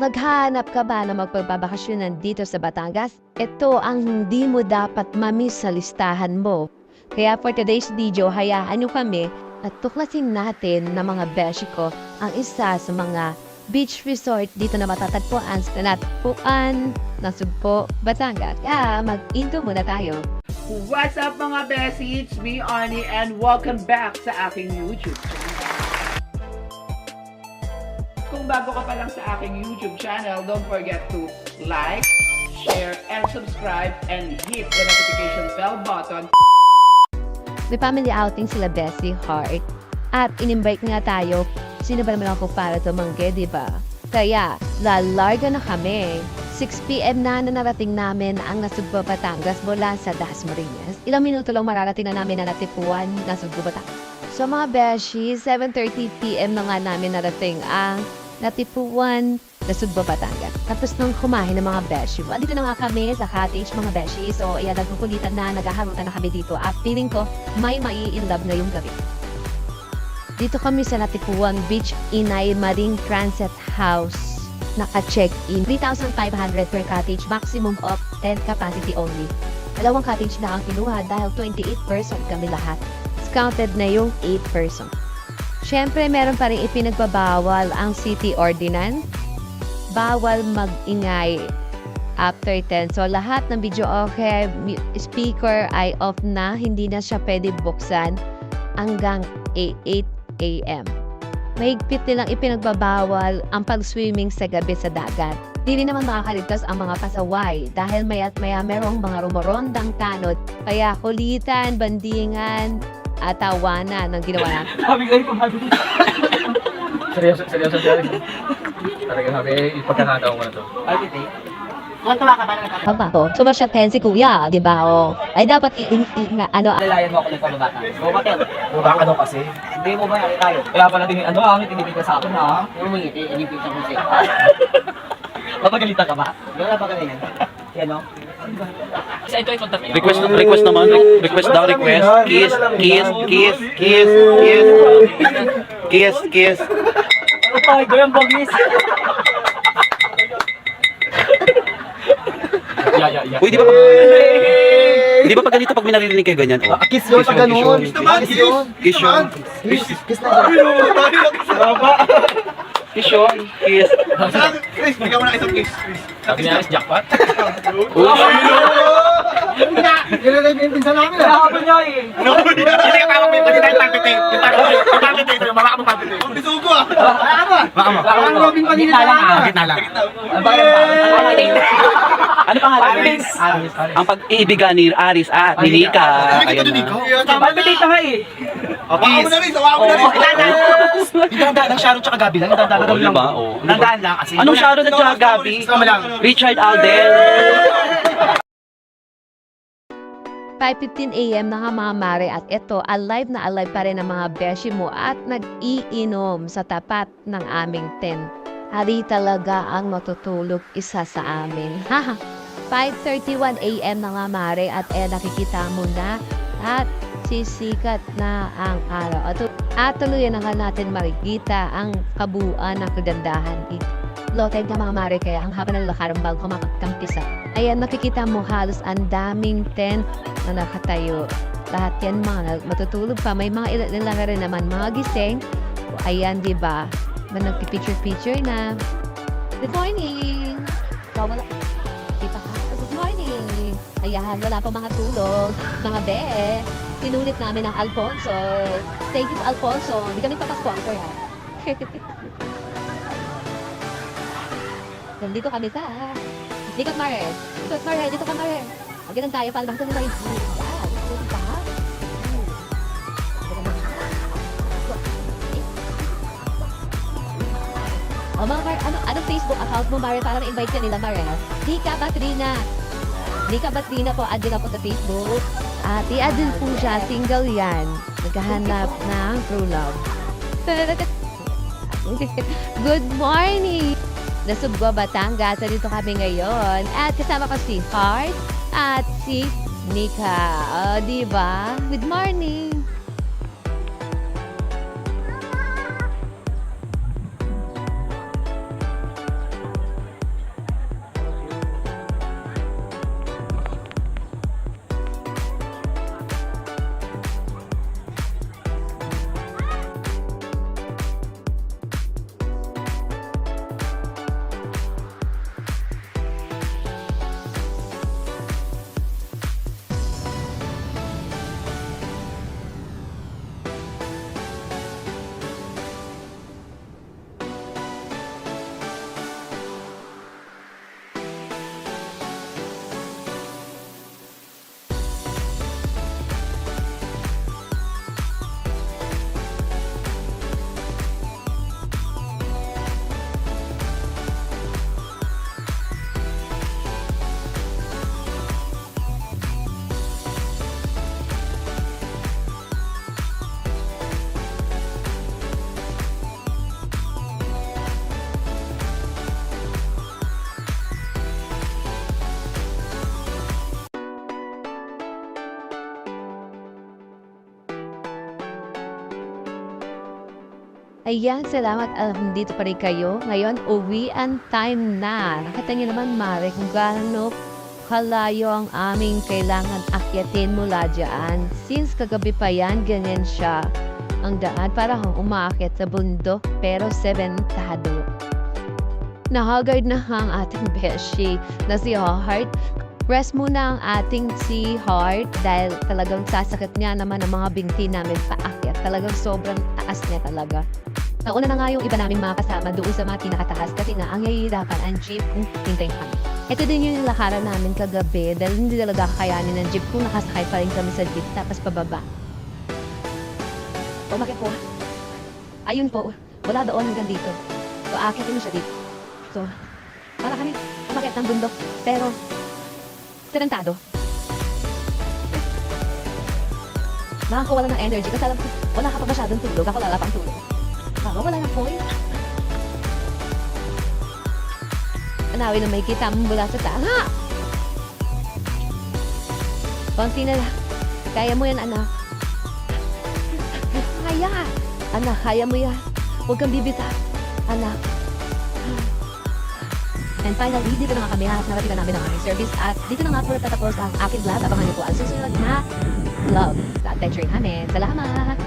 Naghahanap ka ba na magpapabakasyonan dito sa Batangas? Ito ang hindi mo dapat mamiss sa listahan mo. Kaya for today's video, hayaan nyo kami at tuklasin natin na mga beshi ko ang isa sa mga beach resort dito na matatagpuan sa Natpuan, Nasugpo, Batangas. Kaya mag-intro muna tayo. What's up mga Bessie? It's me, Ani, and welcome back sa aking YouTube channel. Kung bago ka pa lang sa aking YouTube channel, don't forget to like, share, and subscribe, and hit the notification bell button. May family outing sila Bessie Heart at in-invite nga tayo. Sino ba naman ako para tumanggi, di ba? Kaya, lalarga na kami. 6 p.m. na narating namin ang Nasugbo, Batangas mula sa Dasmariñas. Ilang minuto lang mararating na namin na Natpuan, Nasugbo, Batangas. So mga beshi, 7:30 p.m. na nga namin narating ang Natpuan, Nasugbo, Batangas. Tapos nung kumain ng mga beshi, dito na nga kami sa cottage mga beshi. So ayan, nagkukulitan na, naghaharutan na kami dito. At feeling ko, may mai-inlove na yung gabi. Dito kami sa Natpuan Beach Inay Marine Transit House. Naka-check-in. 3,500 per cottage, maximum of 10 capacity only. Dalawang cottage na ang kinuha dahil 28 person kami lahat. Discounted na yung 8 person. Siyempre, meron pa rin ipinagbabawal ang city ordinance. Bawal mag-ingay after 10. So, lahat ng video okay, speaker ay off na. Hindi na siya pwede buksan hanggang 8 a.m. Mahigpit nilang ipinagbabawal ang pag-swimming sa gabi sa dagat. Hindi naman makakaligtas ang mga pasaway dahil maya't maya merong mga rumorondang tanod. Kaya kulitan, bandingan, at tawanan ng ginawa natin. Sabi ko, seryoso. Talaga sabi, ipagkakataon ko na to. Tuwa ka ba na nagkakaroon? Papa ko, sumasya pen si kuya, di ba? O, ay dapat Alalayan mo ako ng pababata. Baba ka daw kasi. Hindi mo ba nakita tayo? Kaya pala din, ang itinibig ka sa akin ha? Yung mga inipit sa musik. Mapagalitan ka ba? Wala pa ganyan. Yan o. Kasi ito ay contact nyo. Request naman. Request daw, request. Kiss. Ano pa? Ito yung bogis. Yeah. Uy, di ba pag ganito pag may naririnig kayo ganyan? Oh. Kiss yun, pag ganun. Kiss yun. Kiss na Kiss yun. Kiss. Chris, bigyan mo na isang kiss. Sabi niya, is jackpot? Yun na yung pinsan namin. Nahabol niya eh. Hindi ka tawag mo yung kanina yung pagtiting. Yung pagtiting. Yung mabaka mo pagtiting. Ang bisugo ah. Baka mo. Ang robing kanina lang. Gitna lang. Ano pangalan? Ang pag-iibigan ni Aris at ni Nika. Ayan na. Palpitate na nga eh. Baka mo na rin. Baka mo na rin. Idandaan ng Sharon tsaka Gabi lang. Idandaan Oo, diba? Oo. Nandaan lang kasi. Anong Sharon at saka Gabi? Richard Alden. 5:15 a.m. na nga mga mare at ito, alive na alive pa rin ang mga beshi mo at nag-iinom sa tapat ng aming tent. Hari talaga ang matutulog isa sa amin. 5:31 a.m. na nga mare at nakikita mo na at sisikat na ang araw. At tuluyan na nga natin makikita ang kabuuan ng kagandahan dito. Loted nga mga mare kaya ang haba ng lakaran bago makakampisa. Ayan, nakikita mo halos ang daming tent na nakatayo. Lahat yan mga matutulog pa. May mga ilang rin naman mga gising. Ayan, di ba? Nagpipicture na. Good morning! Wala. Good morning! Ayan, wala pa mga tulog. Mga be. Sinulit namin ang Alfonso. Thank you, Alfonso. Hindi kami papasponsor ha. Nandito kami sa Likot Mare. Dito ka Mare. Magandang tayo para bang tuloy. Dito ka. O mga Mare, anong Facebook account mo Mare para ma-invite ka nila Mare? Nika Batrina po, add din ako sa Facebook. At i-add din po siya, single yan. Naghahanap ng true love. Good morning! Nasugbo, Batangas. Dito kami ngayon. At kasama ko si Heart at si Nika. O, diba? Good morning! Ayan, salamat. Dito pa rin kayo. Ngayon, uwian time na. Nakita niyo naman, Mare, kung gaano kalayo ang aming kailangan akyatin mula dyan. Since kagabi pa yan, ganyan siya. Ang daan para kang umaakit sa bundok pero sementado. Nahagard na ang ating beshi na si Heart. Rest muna ang ating si Heart dahil talagang sasakit niya naman ang mga binti namin paakyat. Talagang sobrang taas niya talaga. Nauna na nga yung iba naming mga kasama doon sa mga pinakataas kasi nga ang yayirapan ang jeep kung hintayin kami. Ito din yung nilakaran namin kagabi dahil hindi talaga kakayanin ng jeep kung nakasakay pa rin kami sa jeep tapos pababa. Umakit po. Ayun po. Wala doon hanggang dito. So, aakitin mo siya dito. So, para kami umakit ng bundok. Pero, serentado. Nakakawala ng energy kasi alam ko, wala ka pa masyadong tulog. Ako lala pang tulog. Ako wala na point. Anawi na may kita mo mula sa tanga. Konti na lang. Kaya mo yan, anak. Kaya. Anak, kaya mo yan. Huwag kang bibita. Anak. And finally, dito na nga kami. Narating na namin ang aming service. At dito na nga po tatapos ang aking vlog. Abangan niyo po ang susunod na vlog sa adventure namin. Salamat!